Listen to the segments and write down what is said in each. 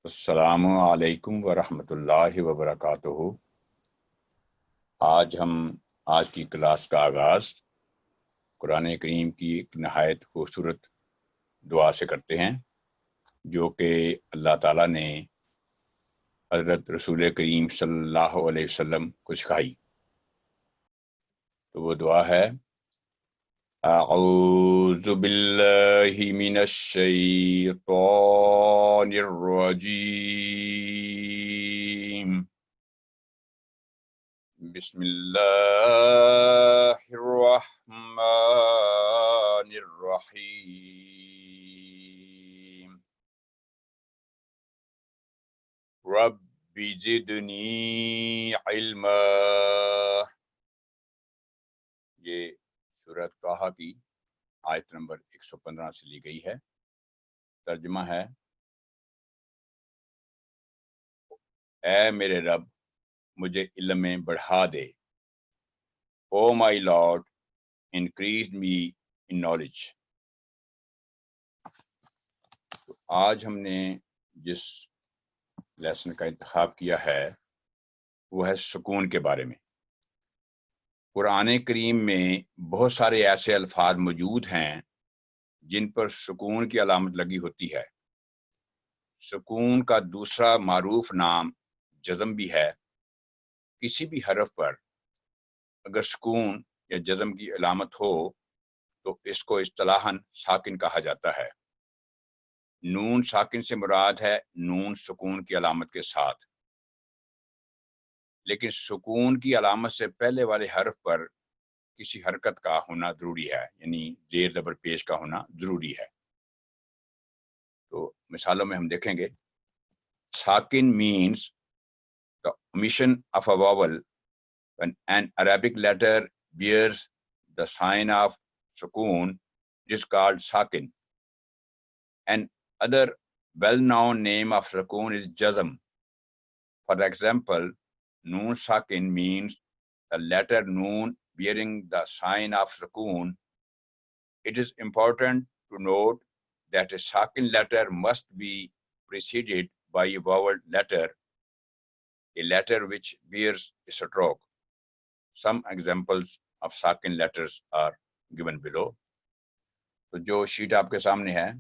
السلام علیکم ورحمۃ اللہ وبرکاتہ۔ آج کی کلاس کا آغاز قرآن کریم کی ایک نہایت خوبصورت دعا سے کرتے ہیں جو کہ اللہ تعالیٰ نے حضرت رسول کریم صلی اللہ علیہ وسلم کو سکھائی۔ تو وہ دعا ہے اعوذ باللہ من الشیطان الرجیم، بسم اللہ الرحمن الرحیم، رب زدنی علما۔ یہ سورۃ طٰہٰ کی آیت نمبر 115 سے لی گئی ہے۔ ترجمہ ہے، اے میرے رب مجھے علم میں بڑھا دے۔ Oh my lord increase me in knowledge. تو آج ہم نے جس لیسن کا انتخاب کیا ہے وہ ہے سکون کے بارے میں۔ قرآن کریم میں بہت سارے ایسے الفاظ موجود ہیں جن پر سکون کی علامت لگی ہوتی ہے۔ سکون کا دوسرا معروف نام جزم بھی ہے۔ کسی بھی حرف پر اگر سکون یا جزم کی علامت ہو تو اس کو اصطلاحاً ساکن کہا جاتا ہے۔ نون ساکن سے مراد ہے نون سکون کی علامت کے ساتھ، لیکن سکون کی علامت سے پہلے والے حرف پر کسی حرکت کا ہونا ضروری ہے، یعنی زیر زبر پیش کا ہونا ضروری ہے۔ تو مثالوں میں ہم دیکھیں گے، ساکن means the omission of a vowel when an Arabic letter bears the sign of sukoon. It is called sakin. An other well-known name of sukoon is jazm. For example, noon sakin means the letter noon bearing the sign of sukoon. It is important to note that a sakin letter must be preceded by a vowel letter, a letter which bears a stroke. Some examples of sakin letters are given below. تو جو sheet آپ کے سامنے ہے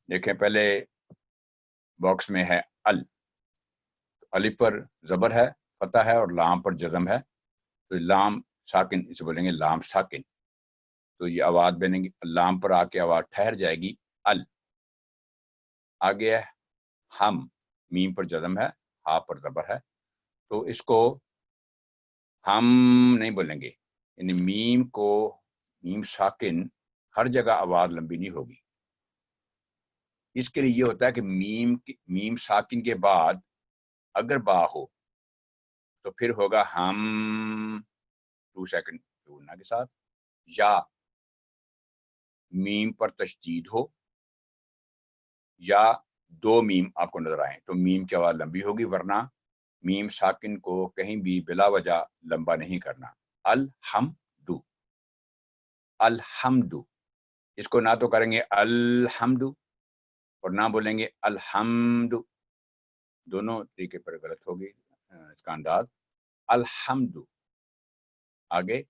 دیکھیں، پہلے box میں ہے الف پر زبر ہے، فتح ہے، اور لام پر جزم ہے۔ تو لام ساکن، اسے بولیں گے لام ساکن۔ تو یہ آواز بنے گی، لام پر آ کے آواز ٹھہر جائے گی آگے ہے ہم، میم پر جزم ہے، ہا پر زبر ہے، تو اس کو ہم نہیں بولیں گے، یعنی میم ساکن ہر جگہ آواز لمبی نہیں ہوگی۔ اس کے لیے یہ ہوتا ہے کہ میم ساکن کے بعد اگر با ہو تو پھر ہوگا ہم 2 سیکنڈ بولنا کے ساتھ، یا میم پر تشدید ہو، یا 2 میم آپ کو نظر آئیں تو میم کی آواز لمبی ہوگی، ورنہ میم ساکن کو کہیں بھی بلا وجہ لمبا نہیں کرنا۔ الحمد، اس کو نہ تو کریں گے الحمد اور نہ بولیں گے الحمد، دونوں طریقے پر غلط ہوگی اس کا انداز۔ الحمد، آگے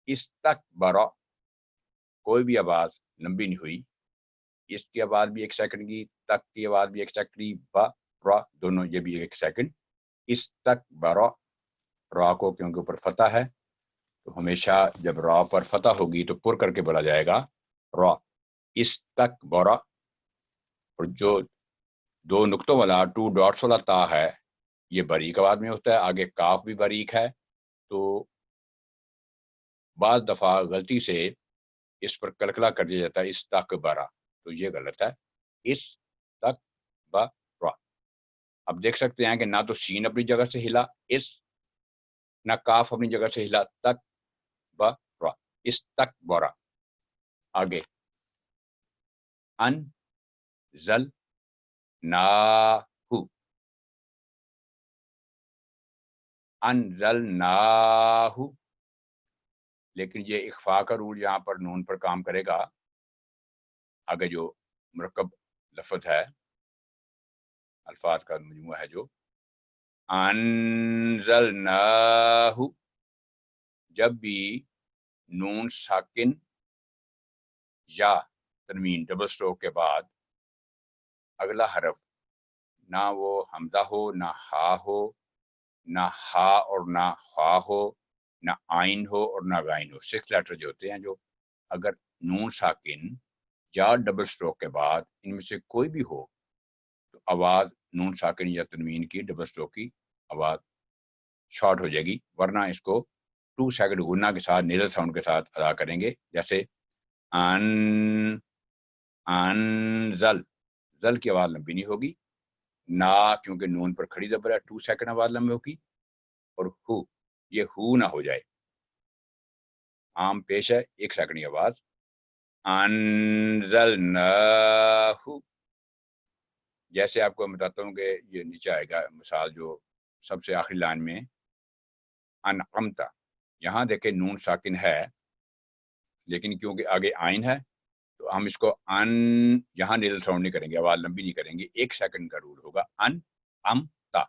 استکبر، کوئی بھی آواز لمبی نہیں ہوئی، اس کی آواز بھی 1 سیکنڈ کی، تک کی آواز بھی 1 سیکنڈ کی، دونوں یہ بھی 1 سیکنڈ۔ استکبر، را کو کیونکہ اوپر فتح ہے تو ہمیشہ جب را پر فتح ہوگی تو پر کر کے بولا جائے گا را، استکبر۔ اور جو 2 نقطوں والا 2 ڈاٹس والا تا ہے یہ باریک آواز میں ہوتا ہے، آگے کاف بھی باریک ہے، تو بعض دفعہ غلطی سے اس پر کلکلا کر دیا جاتا ہے استکبرا، تو یہ غلط ہے، استکبرا۔ اب دیکھ سکتے ہیں کہ نہ تو سین اپنی جگہ سے ہلا، نہ کاف اپنی جگہ سے ہلا، استکبرا۔ آگے انزلناہ، لیکن یہ اخفاء کا رول یہاں پر نون پر کام کرے گا، आगे जो मुरक्कब लफ्ज़ है, अल्फाज का मजमूआ है जो अनज़लनाहु, जब भी नून साकिन या तनवीन डबल स्ट्रोक के बाद अगला हरफ ना वो हमजा हो, ना हा हो, ना हा और ना हा हो, ना आइन हो और ना गाइन हो। 6 लेटर जो होते हैं, जो अगर नून साकिन या डबल स्ट्रोक के बाद इनमें से कोई भी हो तो आवाज़ नून साकिन या तनवीन की डबल स्ट्रोक की आवाज़ शॉर्ट हो जाएगी, वरना इसको 2 सेकंड गुन्ना के साथ नेज़ल साउंड के साथ अदा करेंगे, जैसे अन, अनज़ल, ज़ल की आवाज़ लंबी नहीं होगी, ना क्योंकि नून पर खड़ी ज़बर है 2 सेकंड आवाज़ लंबी होगी, और हु, ये हु ना हो जाए। आम पेश है 1 सेकंड की आवाज़, अनज़लनाहु। जैसे आपको मैं बताता हूँ कि ये नीचे आएगा मिसाल, जो सबसे आखिरी लाइन में अनअमता, यहाँ देखें नून साकिन है, लेकिन क्योंकि आगे आइन है तो हम इसको अन, यहाँ नेज़ल साउंड नहीं करेंगे, आवाज़ लंबी नहीं करेंगे, 1 सेकंड का रूल होगा अन, अम, ता।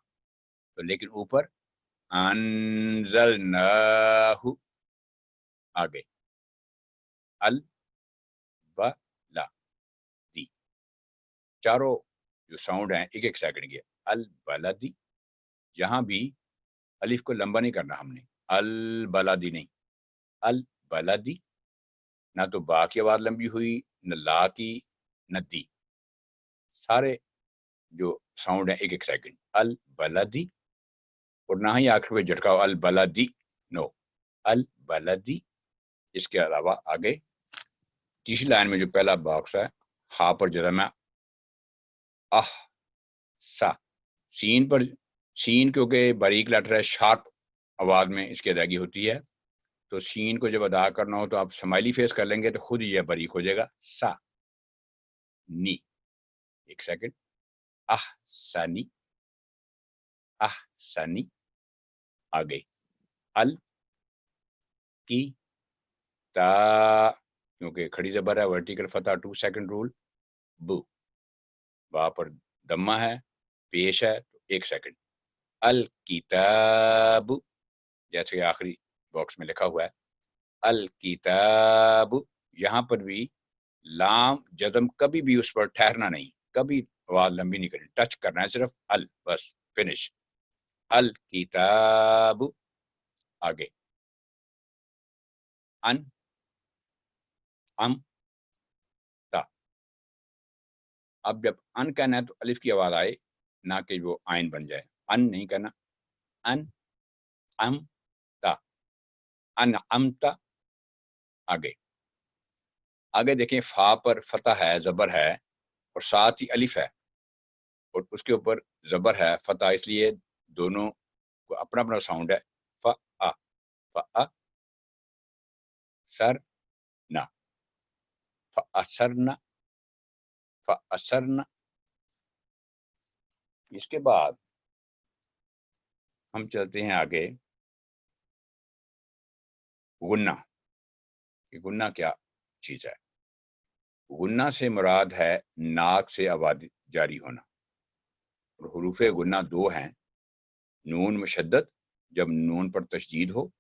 तो लेकिन ऊपर अनज़लनाहु, आगे अल, ब, ला, दी, चारों जो साउंड हैं 1-1 सेकंड के। अल बलदी, यहाँ भी अलिफ को लंबा नहीं करना हमने, अल बलदी नहीं, अल बलदी। ना तो बा की आवाज़ लंबी हुई, न ला की, न दी। सारे जो साउंड है 1-1 सेकंड। अल बलदी, और ना ही आखिर में झटका अल बलदी, नो, अल बलदी। इसके अलावा आगे तीसरी लाइन में जो पहला बॉक्स है, हा पर जज़म है, अह, सा, सीन पर, सीन क्योंकि बारीक लेटर है, शार्प आवाज़ में इसकी अदायगी होती है, तो सीन को जब अदा करना हो तो आप स्माइली फेस कर लेंगे तो खुद ही यह बारीक हो जाएगा। सा, नी, 1 सेकंड, आह, सनी, आह, सनी, आगे अल, की, ता, क्योंकि खड़ी ज़बर है, वर्टिकल फतह 2 सेकंड रूल, बु, बा पर दम्मा है, पेश है, तो 1 सेकंड। अल किताब, जैसे कि आखिरी बॉक्स में लिखा हुआ है, अल किताब, यहाँ पर भी लाम जज़म कभी भी उस पर ठहरना नहीं, कभी आवाज़ लंबी नहीं करनी, टच करना है सिर्फ अल, बस फिनिश। अल किताब, आगे अन, अम, ता। अब जब अन कहना है तो अलिफ की आवाज़ आए, ना कि वो आइन बन जाए। अन नहीं कहना, अन, अम, ता, अनअमता, आगे। आगे देखें फा पर फतह है, ज़बर है, और साथ ही अलिफ है, और उसके ऊपर ज़बर है, फतह, इसलिए दोनों को अपना-अपना साउंड है। फ, आ, फ, अ, सर, ना, फ, असरना, फ, असरना। इसके बाद हम चलते हैं आगे, गुन्ना। कि गुन्ना क्या चीज़ है? गुन्ना से मुराद है नाक से आवाज़ जारी होना, और हुरूफ़ गुन्ना 2 हैं, नून मुशद्दद जब नून पर तशदीद हो,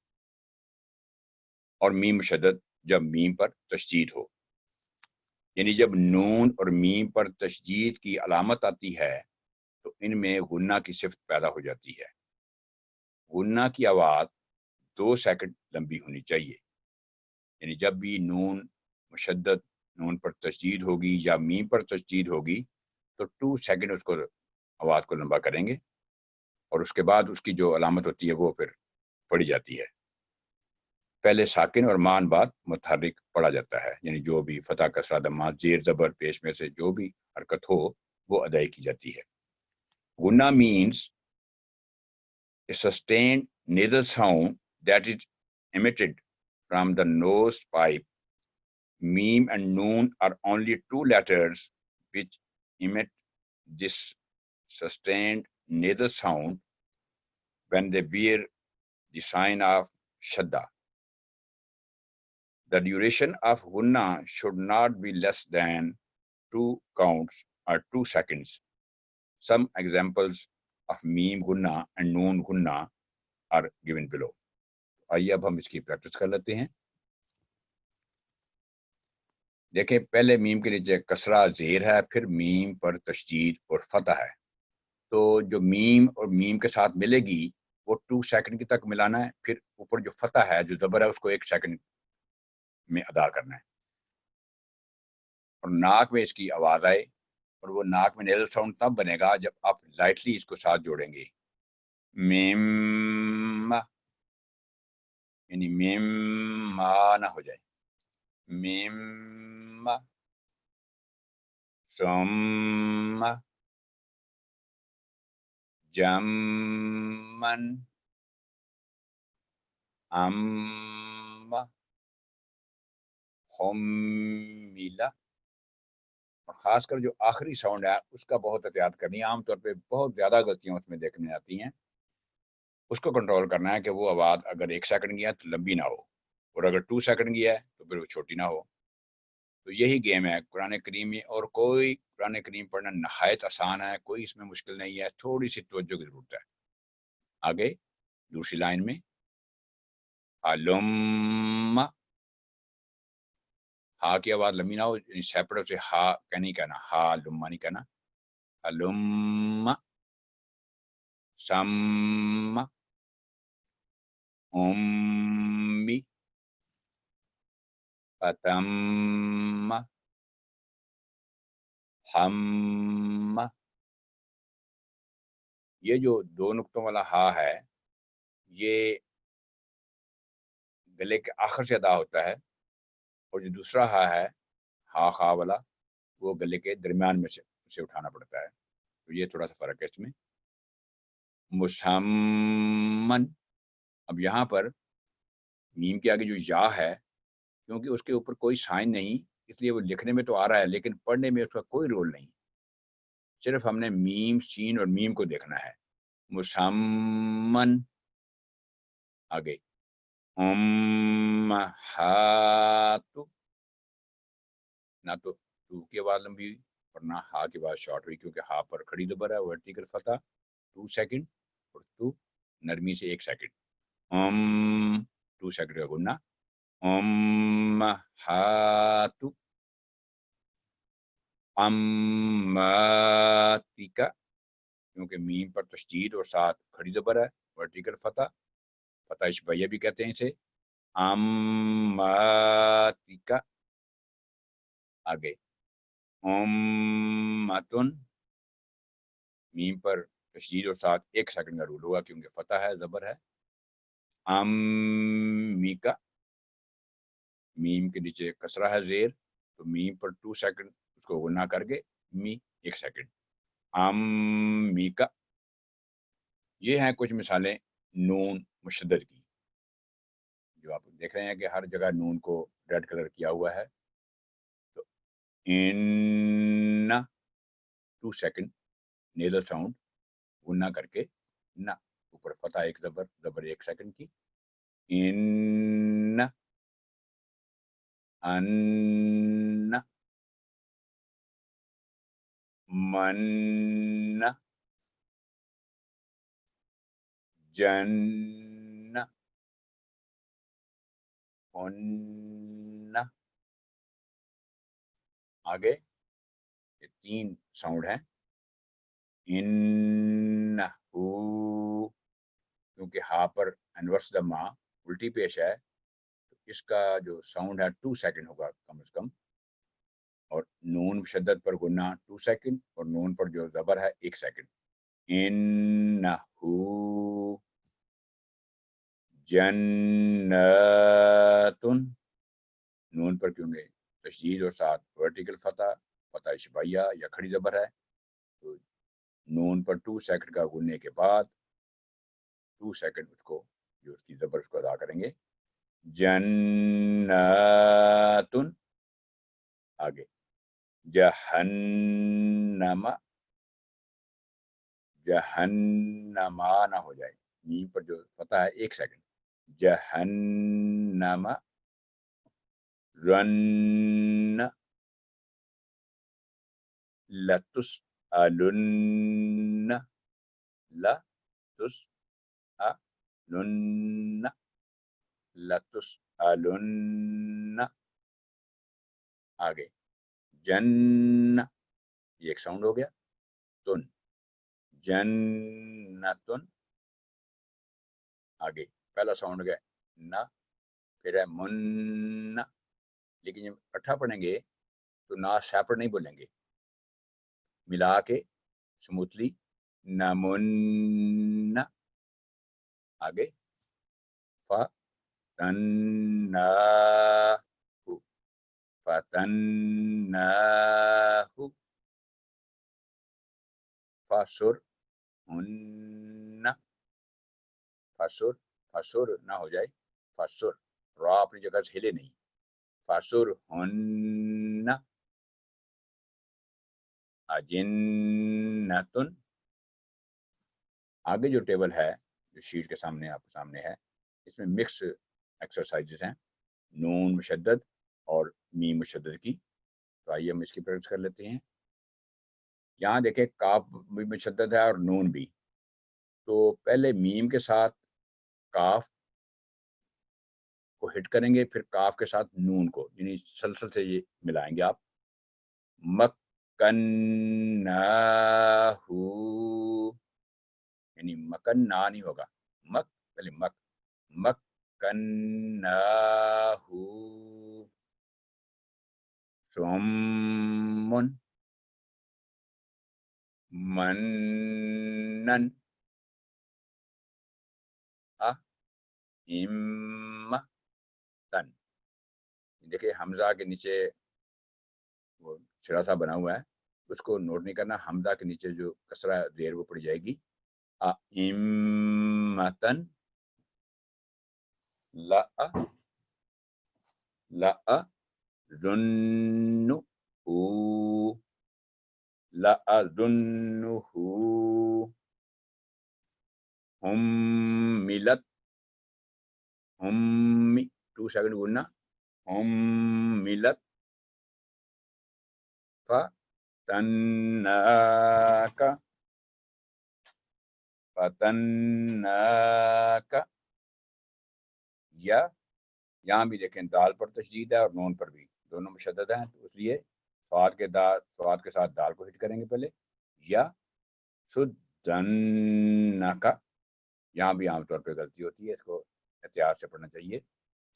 और मीम मुशद्दद जब मीम पर तशदीद हो। यानी जब नून और मीम पर तशदीद की अलामत आती है तो इनमें गुन्ना की सिफ़त पैदा हो जाती है। गुन्ना की आवाज़ 2 सेकंड लंबी होनी चाहिए। यानी जब भी नून मुशद्दद, नून पर तशदीद होगी या मीम पर तशदीद होगी तो 2 सेकंड उसको आवाज़ को लंबा करेंगे, और उसके बाद उसकी जो अलामत होती है वो फिर पढ़ी जाती है। पहले साकिन और मान बाद मुतहर्रिक पढ़ा जाता है, यानी जो भी फतह, कसरा, दम्मा, ज़ेर, ज़बर, पेश में से जो भी हरकत हो वो अदाई की जाती है। गुन्ना means a sustained nasal sound that is emitted from the nose pipe. Meme and noon are only 2 letters which emit this sustained nasal sound when they bear the sign of shadda. The duration of gunna should not be less than 2 counts are 2 seconds. Some examples of meme gunna and noon gunna are given below. आइए अब हम इसकी practice कर लेते हैं। देखें, पहले meme के नीचे कसरा ज़ेर है, फिर मीम पर तशदीद और फतह है। तो जो मीम और मीम के साथ मिलेगी वो 2 सेकंड की तक मिलाना है, फिर ऊपर जो फतह है, जो ज़बर है, उसको 1 सेकंड में अदा करना है। और नाक में इसकी आवाज़ आए, और वो नाक में नेज़ल साउंड तब बनेगा जब आप लाइटली इसको साथ जोड़ेंगे। मीम, यानी मीम मा ना हो जाए। मीम, सुम, जमन, अम, हुम्मिला। और खासकर जो आखिरी साउंड है उसका बहुत एहतियात करनी है। आमतौर पे बहुत ज़्यादा गलतियाँ उसमें देखने आती हैं। उसको कंट्रोल करना है कि वो आवाज़ अगर 1 सेकंड की है तो लंबी ना हो, और अगर 2 सेकंड की है तो फिर वो छोटी ना हो। तो यही गेम है कुरान करीम में, और कोई कुरान करीम पढ़ना नहायत आसान है, कोई इसमें मुश्किल नहीं है, थोड़ी सी तवज्जो की ज़रूरत है। आगे दूसरी लाइन में हलुम्मा, हा की आवाज़ लंबी ना हो, सेपरेट से हा नहीं कहना, हा लुम्मा नहीं कहना। हलुम्मा, सम्मा, उम्मी, फतम्मा, हम्मा। ये जो 2 नुक्तों वाला हा है, ये गले के आखिर से अदा होता है, और जो दूसरा हा है, हा खा वाला, वो गले के दरमियान में से उसे उठाना पड़ता है। तो ये थोड़ा सा फर्क है इसमें। मुसम्मन, अब यहाँ पर मीम के आगे जो या है, क्योंकि उसके ऊपर कोई साइन नहीं, इसलिए वो लिखने में तो आ रहा है लेकिन पढ़ने में उसका कोई रोल नहीं। सिर्फ हमने मीम, सीन और मीम को देखना है। मुसम्मन, आगे उम्महातु, ना तो टू की आवाज लंबी हुई और ना हा की आवाज शॉर्ट हुई, क्योंकि हा पर खड़ी ज़बर है, वर्टिकल फतह 2 सेकंड, और टू नरमी से 1 सेकंड। 2 सेकंड का गुना। उम्महातु अम्मातिका, क्योंकि मीम पर तशदीद और साथ खड़ी ज़बर है, वर्टिकल फतह, फतह शबैया भी कहते हैं इसे। अम्मातिका, आगे उम्मतुन, मीम पर तशदीद और साथ 1 सेकंड का रूल होगा, क्योंकि फतह है, ज़बर है। अम्मिका, मीम के नीचे कसरा है, ज़ेर, तो मीम पर 2 सेकंड उसको गुना करके मी 1 सेकंड। अम्मिका। ये हैं कुछ मिसालें नून मुशद्दद की, जो आप देख रहे हैं कि हर जगह नून को रेड कलर किया हुआ है। तो इन्ना, 2 सेकंड नेज़ल साउंड गुना करके ना, ऊपर फतह 1 ज़बर, ज़बर 1 सेकंड की। इन्ना, अन्ना, मन्ना, जन्ना, उन्ना। आगे ये 3 साउंड हैं। इन्नहू, क्योंकि हा पर इनवर्स दम्मा उल्टी पेश है, तो इसका जो साउंड है 2 सेकंड होगा कम से कम। और नून मुशद्दद पर गुना 2 सेकंड, और नून पर जो ज़बर है 1 सेकंड। इन्नहू जन्नतुन, नून पर क्योंकि तशदीद और साथ वर्टिकल फतह, फतह शबैया या खड़ी ज़बर है, तो नून पर 2 सेकंड का गुनने के बाद 2 सेकंड उसको, जो उसकी ज़बर उसको अदा करेंगे। जन्नतुन, आगे जहन्नमा, जहन्नमा ना हो जाए, मीम पर जो फतह है 1 सेकंड। जहन्नमा, रन्न, لتسألن لتسألن لتسألن آگے جن یہ ایک ساؤنڈ ہو گیا تن جنتن آگے پہلا ساؤنڈ گیا نہ پھر ہے من لیکن جب اکٹھا پڑھیں گے تو نا سیپریٹ نہیں بولیں گے ملا کے سموتھلی نمن آگے فتناہو فتناہو فسر ہن فسر فسر نہ ہو جائے فسر را اپنی جگہ سے ہلے نہیں فسر ہن اجنتن آگے جو ٹیبل ہے جو شیٹ کے سامنے آپ کے سامنے ہے اس میں مکس ایکسرسائزز ہیں نون مشدد اور میم مشدد کی تو آئیے ہم اس کی پریکٹس کر لیتے ہیں یہاں دیکھیں کاف بھی مشدد ہے اور نون بھی تو پہلے میم کے ساتھ کاف کو ہٹ کریں گے پھر کاف کے ساتھ نون کو یعنی سلسل سے یہ ملائیں گے آپ مکناہو یعنی مکنہ نہیں ہوگا مک پہلے مک مکناہو ثم منن امتن دیکھیں حمزہ کے نیچے وہ سرا سا بنا ہوا ہے اس کو نوٹ نہیں کرنا حمزہ کے نیچے جو کسرہ زیر وہ پڑ جائے گی امتن لأظنه حملت ہمی 2 سیکنڈ بولنا حملت فتناک یا یہاں بھی دیکھیں دال پر تشدید ہے اور نون پر بھی دونوں مشدد ہیں تو اس لیے سواد کے ساتھ دال کو ہٹ کریں گے پہلے یا سدنکا یہاں بھی عام طور پہ غلطی ہوتی ہے اس کو احتیاط سے پڑھنا چاہیے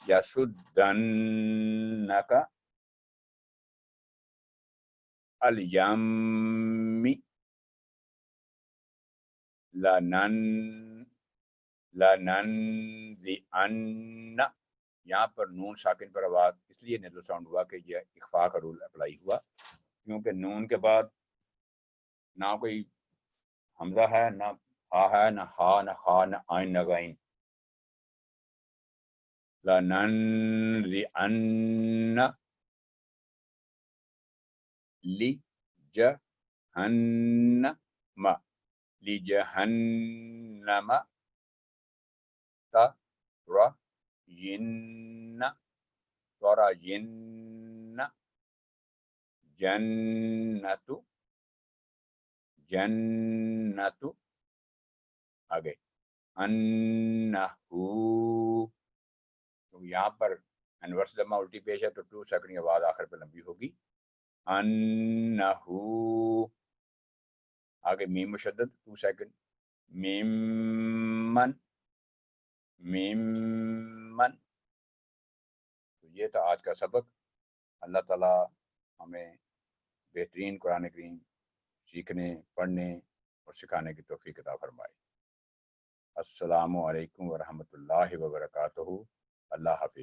یا سدنکا الیمی لننذئن یہاں پر نون ساکن پر آواز اس لیے نیزل ساؤنڈ ہوا کہ یہ اخفاء کا رول اپلائی ہوا کیونکہ نون کے بعد نہ کوئی حمزہ ہے نہ ہا ہے نہ ہا نہ خا نہ آئین نہ غائن لننذئن لجہنم لجہنم ترین جنت آگے انہو تو یہاں پر انورس لمحہ الٹی پیش ہے تو 2 سیکنڈ کی آواز آخر پہ لمبی ہوگی انہو آگے میم مشدد 2 سیکنڈ میمن تو یہ تھا آج کا سبق اللہ تعالیٰ ہمیں بہترین قرآن کریم سیکھنے پڑھنے اور سکھانے کی توفیق عطا فرمائے السلام علیکم ورحمۃ اللہ وبرکاتہ اللہ حافظ